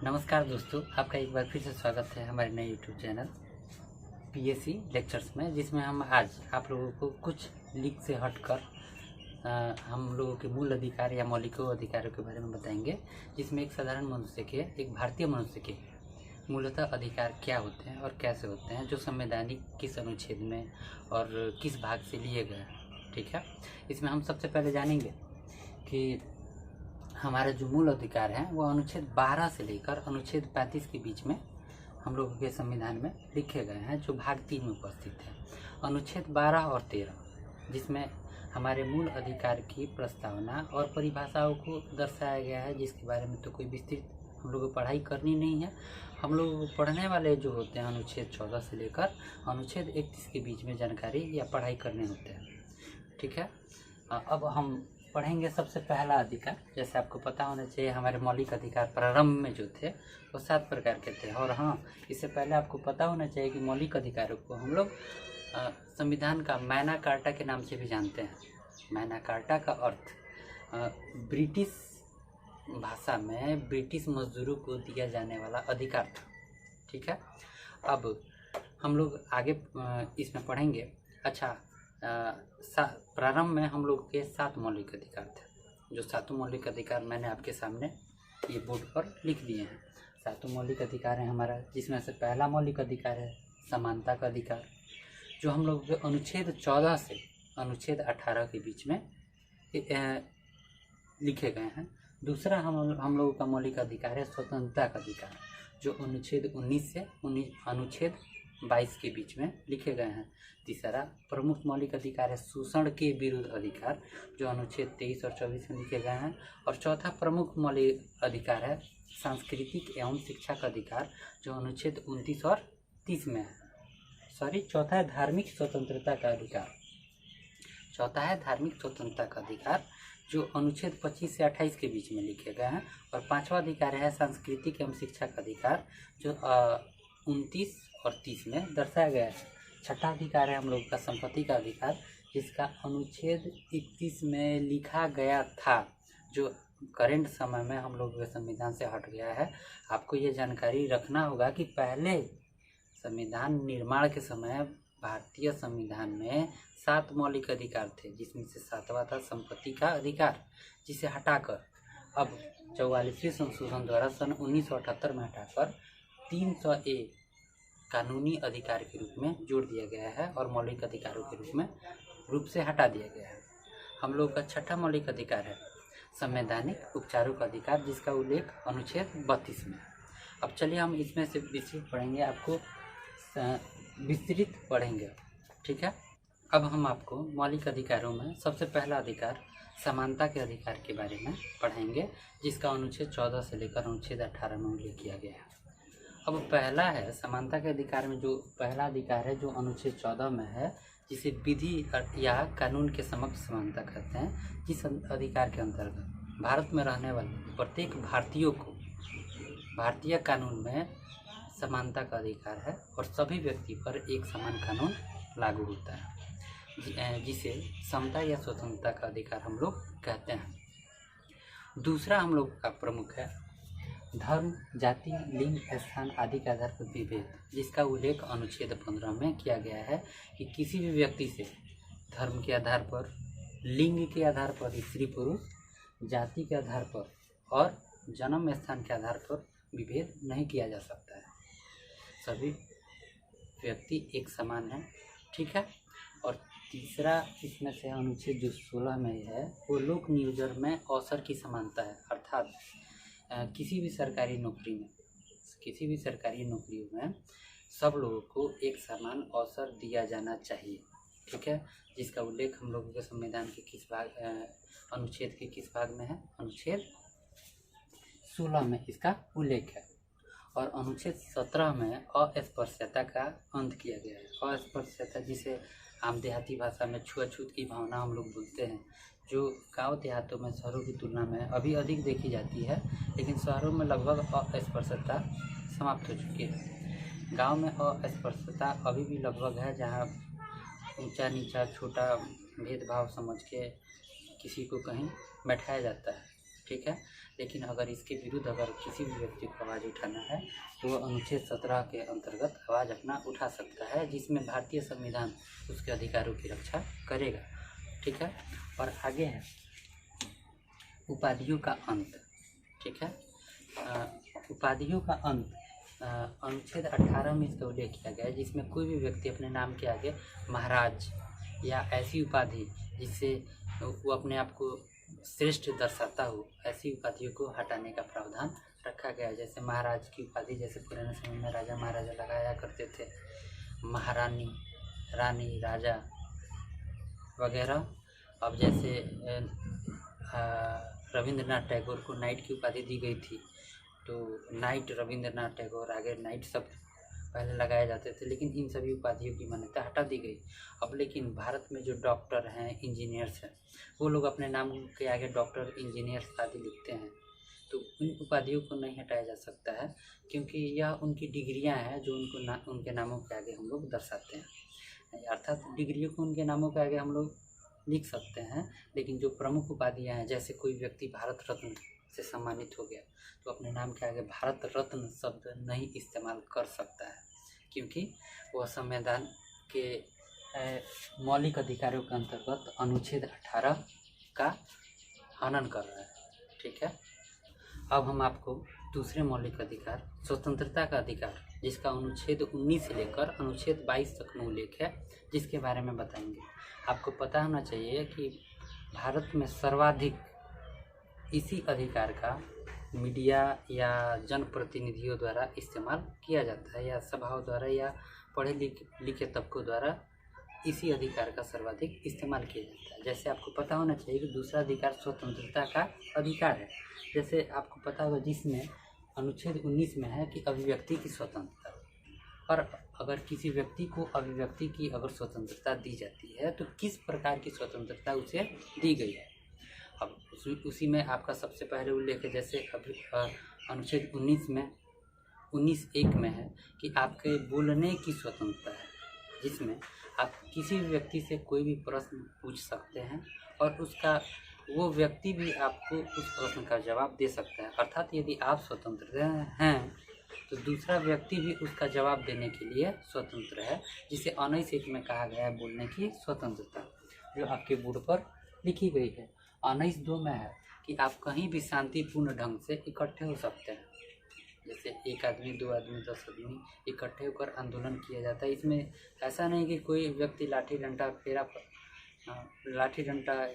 नमस्कार दोस्तों, आपका एक बार फिर से स्वागत है हमारे नए यूट्यूब चैनल पीएससी लेक्चर्स में, जिसमें हम आज आप लोगों को कुछ लीक से हटकर हम लोगों के मूल अधिकार या मौलिक अधिकारों के बारे में बताएंगे, जिसमें एक साधारण मनुष्य के, एक भारतीय मनुष्य के मूलतः अधिकार क्या होते हैं और कैसे होते हैं, जो संवैधानिक किस अनुच्छेद में और किस भाग से लिए गए हैं। ठीक है, इसमें हम सबसे पहले जानेंगे कि हमारे जो मूल अधिकार हैं वो अनुच्छेद 12 से लेकर अनुच्छेद 35 के बीच में हम लोगों के संविधान में लिखे गए हैं, जो भाग 3 में उपस्थित है। अनुच्छेद 12 और 13, जिसमें हमारे मूल अधिकार की प्रस्तावना और परिभाषाओं को दर्शाया गया है, जिसके बारे में तो कोई विस्तृत हम लोगों को पढ़ाई करनी नहीं है। हम लोगों को पढ़ने वाले जो होते हैं अनुच्छेद 14 से लेकर अनुच्छेद 31 के बीच में जानकारी या पढ़ाई करने होते हैं। ठीक है, अब हम पढ़ेंगे सबसे पहला अधिकार। जैसे आपको पता होना चाहिए, हमारे मौलिक अधिकार प्रारंभ में जो थे वो 7 प्रकार के थे। और हाँ, इससे पहले आपको पता होना चाहिए कि मौलिक अधिकारों को हम लोग संविधान का मैग्ना कार्टा के नाम से भी जानते हैं। मैग्ना कार्टा का अर्थ ब्रिटिश भाषा में ब्रिटिश मजदूरों को दिया जाने वाला अधिकार था। ठीक है, अब हम लोग आगे इसमें पढ़ेंगे। अच्छा, प्रारंभ में हम लोग के 7 मौलिक अधिकार थे। जो 7 मौलिक अधिकार मैंने आपके सामने ये बोर्ड पर लिख दिए हैं। 7 मौलिक अधिकार है हमारा, जिसमें से पहला मौलिक अधिकार है समानता का अधिकार, जो हम लोग के अनुच्छेद 14 से अनुच्छेद 18 के बीच में लिखे गए हैं। दूसरा हम लोगों का मौलिक अधिकार है स्वतंत्रता का अधिकार, जो अनुच्छेद 19 से अनुच्छेद 22 के बीच में लिखे गए हैं। तीसरा प्रमुख मौलिक अधिकार है शोषण के विरुद्ध अधिकार, जो अनुच्छेद 23 और 24 में लिखे गए हैं। और चौथा प्रमुख मौलिक अधिकार है सांस्कृतिक एवं शिक्षा का अधिकार, जो अनुच्छेद 29 और 30 में है। चौथा है धार्मिक स्वतंत्रता का अधिकार। चौथा है धार्मिक स्वतंत्रता का अधिकार, जो अनुच्छेद 25 से 28 के बीच में लिखे गए हैं। और पांचवा अधिकार है सांस्कृतिक एवं शिक्षा का अधिकार, जो 29 और 30 में दर्शाया गया है। छठा अधिकार है हम लोग का संपत्ति का अधिकार, जिसका अनुच्छेद 31 में लिखा गया था, जो करेंट समय में हम लोग के संविधान से हट गया है। आपको ये जानकारी रखना होगा कि पहले संविधान निर्माण के समय भारतीय संविधान में 7 मौलिक अधिकार थे, जिसमें से 7वां था संपत्ति का अधिकार, जिसे हटाकर अब 44वें संशोधन द्वारा सन 1978 में हटाकर 300A कानूनी अधिकार के रूप में जोड़ दिया गया है और मौलिक अधिकारों के रूप से हटा दिया गया है। हम लोग का छठा मौलिक अधिकार है संवैधानिक उपचारों का अधिकार, जिसका उल्लेख अनुच्छेद 32 में। अब चलिए हम इसमें से विस्तृत पढ़ेंगे, आपको विस्तृत पढ़ेंगे। ठीक है, अब हम आपको मौलिक अधिकारों में सबसे पहला अधिकार समानता के अधिकार के बारे में पढ़ेंगे, जिसका अनुच्छेद 14 से लेकर अनुच्छेद 18 में उल्लेख किया गया है। अब पहला है समानता के अधिकार में, जो पहला अधिकार है जो अनुच्छेद 14 में है, जिसे विधि या कानून के समक्ष समानता कहते हैं। जिस अधिकार के अंतर्गत भारत में रहने वाले प्रत्येक भारतीयों को भारतीय कानून में समानता का अधिकार है और सभी व्यक्ति पर एक समान कानून लागू होता है, जिसे समता या स्वतंत्रता का अधिकार हम लोग कहते हैं। दूसरा हम लोग का प्रमुख है धर्म, जाति, लिंग, स्थान आदि के आधार पर विभेद, जिसका उल्लेख अनुच्छेद 15 में किया गया है कि किसी भी व्यक्ति से धर्म के आधार पर, लिंग के आधार पर स्त्री पुरुष, जाति के आधार पर और जन्म स्थान के आधार पर विभेद नहीं किया जा सकता है। सभी व्यक्ति एक समान है। ठीक है, और तीसरा इसमें से अनुच्छेद जो 16 में है, वो लोक नियोजन में अवसर की समानता है। अर्थात किसी भी सरकारी नौकरियों में सब लोगों को एक समान अवसर दिया जाना चाहिए। ठीक है, जिसका उल्लेख हम लोगों के संविधान के किस भाग अनुच्छेद के किस भाग में है? अनुच्छेद 16 में इसका उल्लेख है। और अनुच्छेद 17 में अस्पृश्यता का अंत किया गया है। अस्पृश्यता, जिसे आम देहाती भाषा में छुआछूत की भावना हम लोग बोलते हैं, जो गांव देहातों में शहरों की तुलना में अभी अधिक देखी जाती है, लेकिन शहरों में लगभग अस्पृश्यता समाप्त हो चुकी है। गांव में अस्पृश्यता अभी भी लगभग है, जहां ऊंचा नीचा छोटा भेदभाव समझ के किसी को कहीं बैठाया जाता है। ठीक है। लेकिन अगर इसके विरुद्ध अगर किसी भी व्यक्ति को आवाज़ उठाना है तो वह अनुच्छेद 17 के अंतर्गत आवाज़ अपना उठा सकता है, जिसमें भारतीय संविधान उसके अधिकारों की रक्षा करेगा, ठीक है। और आगे है उपाधियों का अंत, ठीक है। उपाधियों का अंत अनुच्छेद 18 में इसका उल्लेख किया गया है, जिसमें कोई भी व्यक्ति अपने नाम के आगे महाराज या ऐसी उपाधि जिससे वो अपने आप को श्रेष्ठ दर्शाता हो, ऐसी उपाधियों को हटाने का प्रावधान रखा गया है। जैसे महाराज की उपाधि जैसे पुराने समय में राजा महाराजा लगाया करते थे, महारानी, रानी, राजा वगैरह। अब जैसे रविंद्रनाथ टैगोर को नाइट की उपाधि दी गई थी, तो नाइट रविंद्रनाथ टैगोर, आगे नाइट सब पहले लगाए जाते थे, लेकिन इन सभी उपाधियों की मान्यता हटा दी गई। अब लेकिन भारत में जो डॉक्टर हैं, इंजीनियर्स हैं, वो लोग अपने नाम के आगे डॉक्टर, इंजीनियर्स आदि लिखते हैं, तो उन उपाधियों को नहीं हटाया जा सकता है, क्योंकि यह उनकी डिग्रियां हैं जो उनके नामों के आगे हम लोग दर्शाते हैं। अर्थात डिग्रियों को उनके नामों के आगे हम लोग लिख सकते हैं, लेकिन जो प्रमुख उपाधियाँ हैं, जैसे कोई व्यक्ति भारत रत्न से सम्मानित हो गया तो अपने नाम के आगे भारत रत्न शब्द नहीं इस्तेमाल कर सकता है, क्योंकि वह संविधान के मौलिक अधिकारों के अंतर्गत अनुच्छेद 18 का हनन कर रहा है, ठीक है। अब हम आपको दूसरे मौलिक अधिकार, स्वतंत्रता का अधिकार, जिसका अनुच्छेद 19 से लेकर अनुच्छेद 22 तक में उल्लेख है, जिसके बारे में बताएंगे। आपको पता होना चाहिए कि भारत में सर्वाधिक इसी अधिकार का मीडिया या जनप्रतिनिधियों द्वारा इस्तेमाल किया जाता है, या सभाओं द्वारा या पढ़े लिखे तबकों द्वारा इसी अधिकार का सर्वाधिक इस्तेमाल किया जाता है। जैसे आपको पता होना चाहिए कि दूसरा अधिकार स्वतंत्रता का अधिकार है। जैसे आपको पता होगा जिसमें अनुच्छेद 19 में है कि अभिव्यक्ति की स्वतंत्रता, और अगर किसी व्यक्ति को अभिव्यक्ति की अगर स्वतंत्रता दी जाती है तो किस प्रकार की स्वतंत्रता उसे दी गई है। अब उसी में आपका सबसे पहले उल्लेख है, जैसे अभी अनुच्छेद 19(1) में है कि आपके बोलने की स्वतंत्रता है, जिसमें आप किसी भी व्यक्ति से कोई भी प्रश्न पूछ सकते हैं और वो व्यक्ति भी आपको उस प्रश्न का जवाब दे सकता है। अर्थात यदि आप स्वतंत्र हैं तो दूसरा व्यक्ति भी उसका जवाब देने के लिए स्वतंत्र है, जिसे 19(1) में कहा गया है बोलने की स्वतंत्रता, जो आपके बोर्ड पर लिखी गई है। 19(2) में है कि आप कहीं भी शांतिपूर्ण ढंग से इकट्ठे हो सकते हैं। जैसे 1 आदमी, 2 आदमी, 10 आदमी इकट्ठे होकर आंदोलन किया जाता है। इसमें ऐसा नहीं कि कोई व्यक्ति लाठी डंडा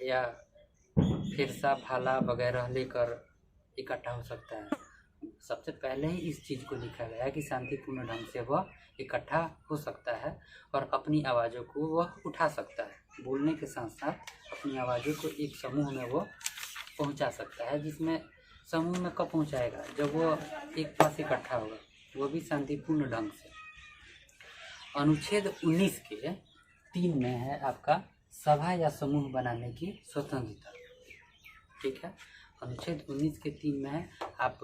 या फिरसा, भाला वगैरह लेकर इकट्ठा हो सकता है। सबसे पहले ही इस चीज़ को लिखा गया है कि शांतिपूर्ण ढंग से वह इकट्ठा हो सकता है और अपनी आवाज़ों को वह उठा सकता है। बोलने के साथ साथ अपनी आवाज़ों को एक समूह में वो पहुंचा सकता है, जिसमें समूह में कब पहुंचाएगा, जब वो एक पास इकट्ठा होगा, वो भी शांतिपूर्ण ढंग से। अनुच्छेद 19 के 3 में है आपका सभा या समूह बनाने की स्वतंत्रता, ठीक है। अनुच्छेद 19 के 3 में है आप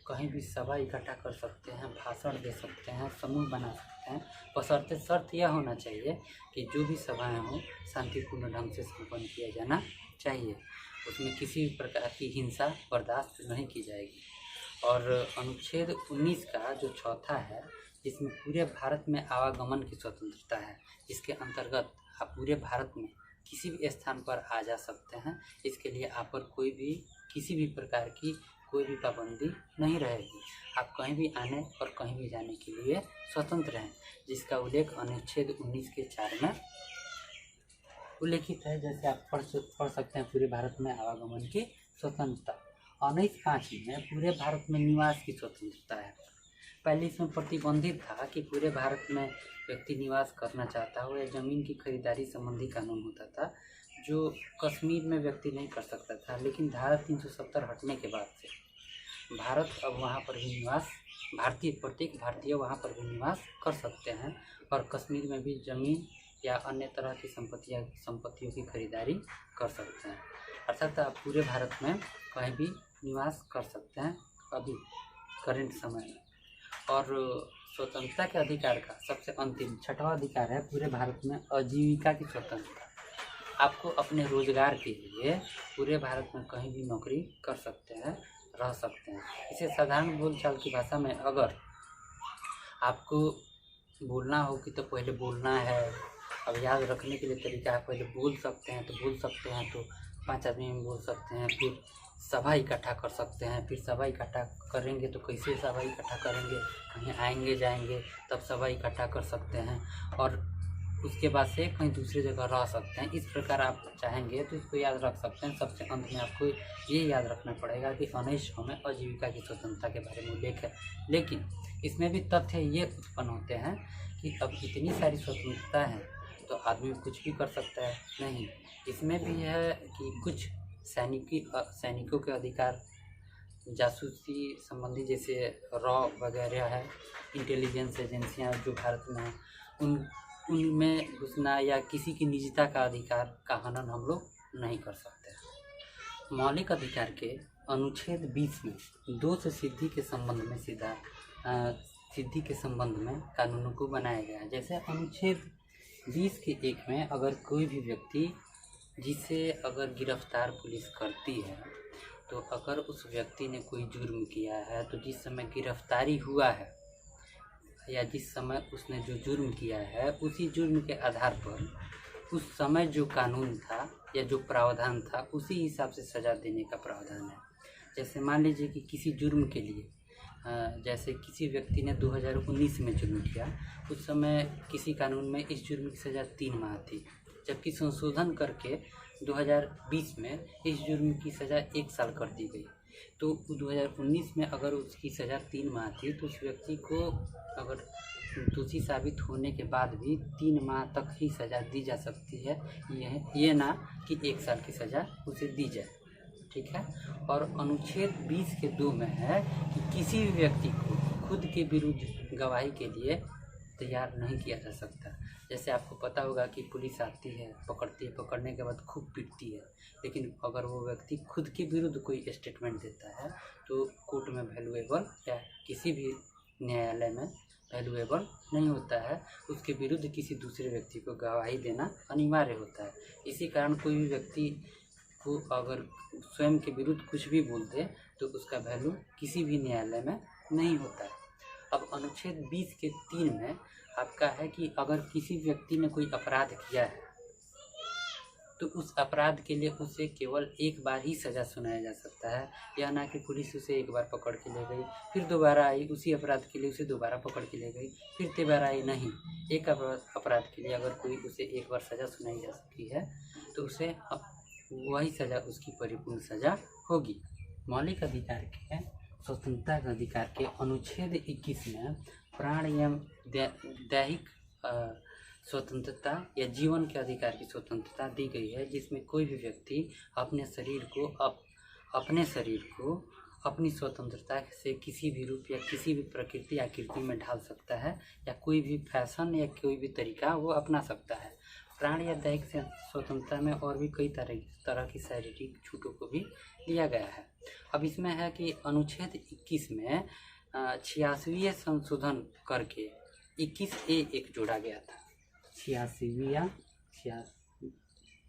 कहीं भी सभा इकट्ठा कर सकते हैं, भाषण दे सकते हैं, समूह बना सकते हैं, बशर्ते शर्त यह होना चाहिए कि जो भी सभाएं हों शांतिपूर्ण ढंग से संपन्न किया जाना चाहिए, उसमें किसी भी प्रकार की हिंसा बर्दाश्त नहीं की जाएगी। और अनुच्छेद 19 का जो चौथा है, जिसमें पूरे भारत में आवागमन की स्वतंत्रता है, जिसके अंतर्गत आप पूरे भारत में किसी भी स्थान पर आ जा सकते हैं। इसके लिए आप पर कोई भी किसी भी प्रकार की कोई भी पाबंदी नहीं रहेगी। आप कहीं भी आने और कहीं भी जाने के लिए स्वतंत्र हैं, जिसका उल्लेख अनुच्छेद 19 के 4 में उल्लेखित है। जैसे आप पढ़ सकते हैं पूरे भारत में आवागमन की स्वतंत्रता। 19(5) में पूरे भारत में निवास की स्वतंत्रता है। पहले इसमें प्रतिबंधित था कि पूरे भारत में व्यक्ति निवास करना चाहता हो या ज़मीन की खरीदारी संबंधी कानून होता था, जो कश्मीर में व्यक्ति नहीं कर सकता था। लेकिन धारा 370 हटने के बाद से भारत अब वहाँ पर भी निवास, प्रत्येक भारतीय वहाँ पर भी निवास कर सकते हैं और कश्मीर में भी ज़मीन या अन्य तरह की संपत्तियों की खरीदारी कर सकते हैं। अर्थात आप पूरे भारत में कहीं भी निवास कर सकते हैं अभी करंट समय में। और स्वतंत्रता के अधिकार का सबसे अंतिम 6वां अधिकार है पूरे भारत में आजीविका की स्वतंत्रता। आपको अपने रोजगार के लिए पूरे भारत में कहीं भी नौकरी कर सकते हैं, रह सकते हैं। इसे साधारण बोलचाल की भाषा में अगर आपको बोलना हो कि तो पहले बोलना है, अब याद रखने के लिए तरीका है, पहले बोल सकते हैं तो बोल सकते हैं तो 5 आदमी में बोल सकते हैं, फिर सभा इकट्ठा कर सकते हैं, फिर सभा इकट्ठा करेंगे तो कैसे सभा इकट्ठा करेंगे, कहीं आएंगे जाएंगे तब सभा इकट्ठा कर सकते हैं, और उसके बाद से कहीं दूसरी जगह रह सकते हैं। इस प्रकार आप चाहेंगे तो इसको याद रख सकते हैं। सबसे अंत में आपको ये याद रखना पड़ेगा कि 1900 में आजीविका की स्वतंत्रता के बारे में उल्लेख है, लेकिन इसमें भी तथ्य ये उत्पन्न होते हैं कि अब इतनी सारी स्वतंत्रता है तो आदमी कुछ भी कर सकता है नहीं। इसमें भी है कि कुछ सैनिकों के अधिकार, जासूसी संबंधी जैसे रॉ वगैरह है, इंटेलिजेंस एजेंसियां जो भारत में हैं, उनमें घुसना या किसी की निजता का अधिकार का हनन हम लोग नहीं कर सकते। मौलिक अधिकार के अनुच्छेद 20 में दोष सिद्धि के संबंध में सिद्धि के संबंध में कानूनों को बनाया गया है। जैसे अनुच्छेद 20 के 1 में अगर कोई भी व्यक्ति जिसे अगर गिरफ्तार पुलिस करती है, तो अगर उस व्यक्ति ने कोई जुर्म किया है तो जिस समय गिरफ्तारी हुआ है या जिस समय उसने जो जुर्म किया है उसी जुर्म के आधार पर उस समय जो कानून था या जो प्रावधान था उसी हिसाब से सज़ा देने का प्रावधान है। जैसे मान लीजिए कि किसी जुर्म के लिए जैसे किसी व्यक्ति ने 2019 में जुर्म किया, उस समय किसी कानून में इस जुर्म की सज़ा 3 माह थी, जबकि संशोधन करके 2020 में इस जुर्म की सज़ा 1 साल कर दी गई। तो 2019 में अगर उसकी सज़ा 3 माह थी तो उस व्यक्ति को अगर दोषी साबित होने के बाद भी 3 माह तक ही सज़ा दी जा सकती है, ये ना कि 1 साल की सज़ा उसे दी जाए। ठीक है। और अनुच्छेद 20 के 2 में है कि किसी भी व्यक्ति को खुद के विरुद्ध गवाही के लिए तैयार नहीं किया जा सकता। जैसे आपको पता होगा कि पुलिस आती है, पकड़ती है, पकड़ने के बाद खूब पीटती है, लेकिन अगर वो व्यक्ति खुद के विरुद्ध कोई स्टेटमेंट देता है तो कोर्ट में वैल्यूएबल या किसी भी न्यायालय में वैल्यूएबल नहीं होता है, उसके विरुद्ध किसी दूसरे व्यक्ति को गवाही देना अनिवार्य होता है। इसी कारण कोई भी व्यक्ति को अगर स्वयं के विरुद्ध कुछ भी बोल दे तो उसका वैल्यू किसी भी न्यायालय में नहीं होता है। अब अनुच्छेद 20 के 3 में आपका है कि अगर किसी व्यक्ति ने कोई अपराध किया है तो उस अपराध के लिए उसे केवल एक बार ही सज़ा सुनाया जा सकता है, या ना कि पुलिस उसे एक बार पकड़ के ले गई, फिर दोबारा आई उसी अपराध के लिए उसे दोबारा पकड़ के ले गई, फिर दोबारा आई। नहीं, एक अपराध के लिए अगर कोई उसे एक बार सज़ा सुनाई जा सकती है तो उसे वही सज़ा उसकी परिपूर्ण सज़ा होगी। मौलिक अधिकार के स्वतंत्रता के अधिकार के अनुच्छेद 21 में प्राण एवं दैहिक स्वतंत्रता या जीवन के अधिकार की स्वतंत्रता दी गई है, जिसमें कोई भी व्यक्ति अपने शरीर को अपनी स्वतंत्रता से किसी भी रूप या किसी भी प्रकृति आकृति में ढाल सकता है, या कोई भी फैशन या कोई भी तरीका वो अपना सकता है। प्राण या दैहिक स्वतंत्रता में और भी कई तरह की शारीरिक छूटों को भी दिया गया है। अब इसमें है कि अनुच्छेद 21 में 86वें संशोधन करके 21A एक जोड़ा गया था।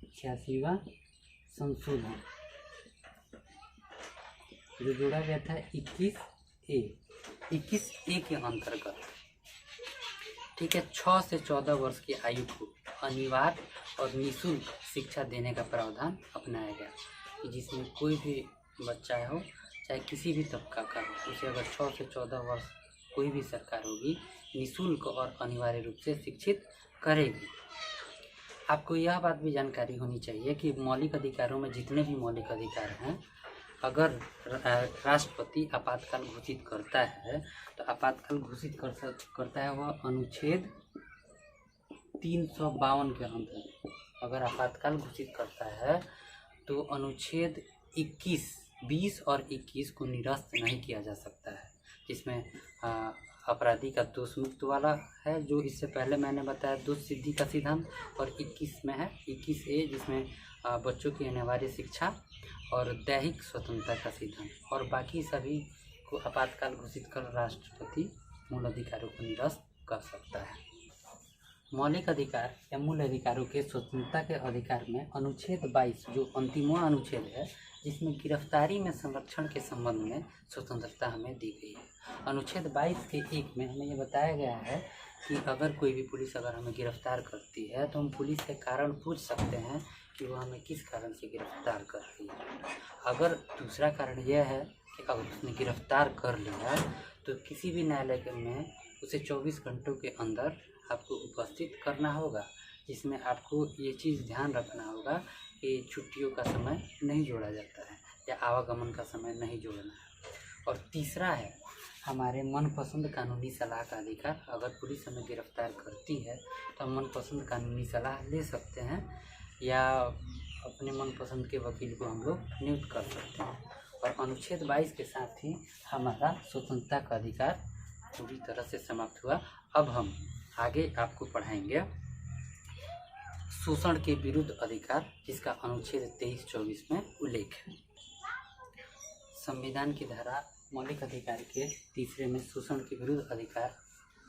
86वां संशोधन जो जोड़ा गया था 21A के अंतर्गत, ठीक है, 6 से 14 वर्ष की आयु को अनिवार्य और निःशुल्क शिक्षा देने का प्रावधान अपनाया गया, कि जिसमें कोई भी बच्चा हो चाहे किसी भी तबका का हो, उसे अगर 6 से 14 वर्ष कोई भी सरकार होगी निःशुल्क और अनिवार्य रूप से शिक्षित करेगी। आपको यह बात भी जानकारी होनी चाहिए कि मौलिक अधिकारों में जितने भी मौलिक अधिकार हैं, अगर राष्ट्रपति आपातकाल घोषित करता है तो आपातकाल घोषित करता है वह अनुच्छेद 352 के अंतर्गत। अगर आपातकाल घोषित करता है तो अनुच्छेद 21, 20 और 21 को निरस्त नहीं किया जा सकता है, जिसमें अपराधी का दोष मुक्त वाला है, जो इससे पहले मैंने बताया दोष सिद्धि का सिद्धांत, और 21 में है 21A जिसमें बच्चों की अनिवार्य शिक्षा और दैहिक स्वतंत्रता का सिद्धांत, और बाकी सभी को आपातकाल घोषित कर राष्ट्रपति मूल अधिकारों को निरस्त कर सकता है। मौलिक अधिकार या मूल अधिकारों के स्वतंत्रता के अधिकार में अनुच्छेद 22 जो अंतिमवा अनुच्छेद है, जिसमें गिरफ्तारी में संरक्षण के संबंध में स्वतंत्रता हमें दी गई है। अनुच्छेद 22 के 1 में हमें ये बताया गया है कि अगर कोई भी पुलिस अगर हमें गिरफ्तार करती है तो हम पुलिस के कारण पूछ सकते हैं कि वो हमें किस कारण से गिरफ्तार कर रही है। अगर दूसरा कारण यह है कि अगर उसने गिरफ्तार कर लिया तो किसी भी न्यायालय में उसे 24 घंटों के अंदर आपको उपस्थित करना होगा, जिसमें आपको ये चीज़ ध्यान रखना होगा कि छुट्टियों का समय नहीं जोड़ा जाता है या आवागमन का समय नहीं जोड़ना है। और तीसरा है हमारे मनपसंद कानूनी सलाह का अधिकार। अगर पुलिस हमें गिरफ्तार करती है तो हम मनपसंद कानूनी सलाह ले सकते हैं या अपने मनपसंद के वकील को हम लोग नियुक्त कर सकते हैं। और अनुच्छेद 22 के साथ ही हमारा स्वतंत्रता का अधिकार पूरी तरह से समाप्त हुआ। अब हम आगे आपको पढ़ाएंगे शोषण के विरुद्ध अधिकार, जिसका अनुच्छेद 23-24 में उल्लेख है। संविधान की धारा मौलिक अधिकार के तीसरे में शोषण के विरुद्ध अधिकार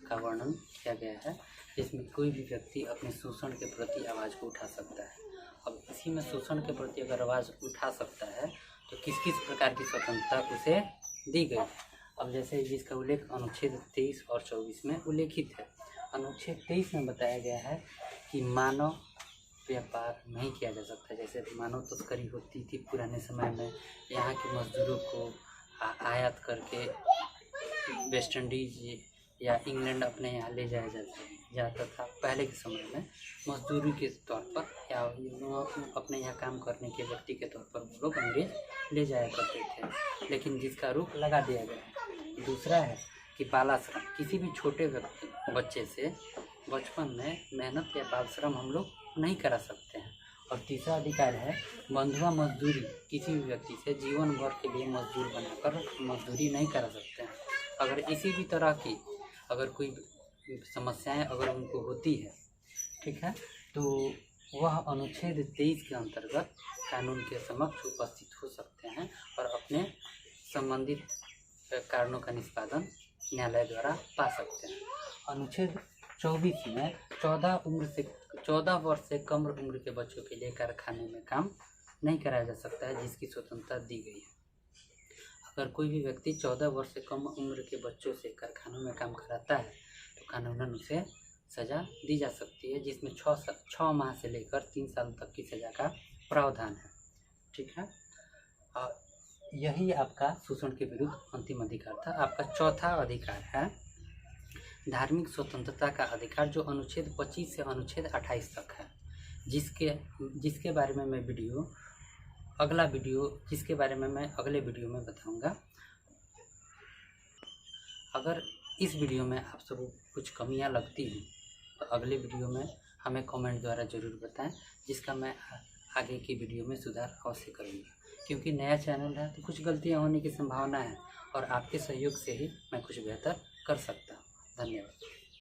का वर्णन किया गया है, जिसमें कोई भी व्यक्ति अपने शोषण के प्रति आवाज़ को उठा सकता है। अब इसी में शोषण के प्रति अगर आवाज़ उठा सकता है तो किस किस प्रकार की स्वतंत्रता उसे दी गई है। अब जैसे जिसका उल्लेख अनुच्छेद 23 और 24 में उल्लेखित है। अनुच्छेद 23 में बताया गया है कि मानव व्यापार नहीं किया जा सकता। जैसे मानव तस्करी होती थी पुराने समय में, यहाँ के मजदूरों को आयात करके वेस्ट इंडीज या इंग्लैंड अपने यहाँ ले जाया जाता था। पहले के समय में मजदूरी के तौर पर या अपने यहाँ काम करने के व्यक्ति के तौर पर वो लोग अंग्रेज ले जाया करते थे, लेकिन जिसका रोक लगा दिया गया। दूसरा है कि बाल श्रम, किसी भी छोटे बच्चे से बचपन में मेहनत या बाल श्रम हम लोग नहीं करा सकते हैं। और तीसरा अधिकार है बंधुआ मजदूरी, किसी भी व्यक्ति से जीवन भर के लिए मजदूर बनाकर मजदूरी नहीं करा सकते हैं। अगर इसी भी तरह की अगर कोई समस्याएं अगर उनको होती है, ठीक है, तो वह अनुच्छेद 23 के अंतर्गत कानून के समक्ष उपस्थित हो सकते हैं और अपने संबंधित कारणों का निष्पादन न्यायालय द्वारा पा सकते हैं। अनुच्छेद 24 में 14 वर्ष से कम उम्र के बच्चों के लिए कारखाने में काम नहीं कराया जा सकता है, जिसकी स्वतंत्रता दी गई है। अगर कोई भी व्यक्ति 14 वर्ष से कम उम्र के बच्चों से कारखानों में काम कराता है तो कानूनन उसे सज़ा दी जा सकती है, जिसमें 6 माह से लेकर 3 साल तक की सज़ा का प्रावधान है। ठीक है, यही आपका शोषण के विरुद्ध अंतिम अधिकार था। आपका चौथा अधिकार है धार्मिक स्वतंत्रता का अधिकार, जो अनुच्छेद 25 से अनुच्छेद 28 तक है, जिसके बारे में मैं अगले वीडियो में बताऊंगा। अगर इस वीडियो में आप सब कुछ कमियां लगती हैं तो अगले वीडियो में हमें कमेंट द्वारा ज़रूर बताएं, जिसका मैं आगे की वीडियो में सुधार अवश्य करूँगा। क्योंकि नया चैनल है तो कुछ गलतियां होने की संभावना है और आपके सहयोग से ही मैं कुछ बेहतर कर सकता हूँ। धन्यवाद।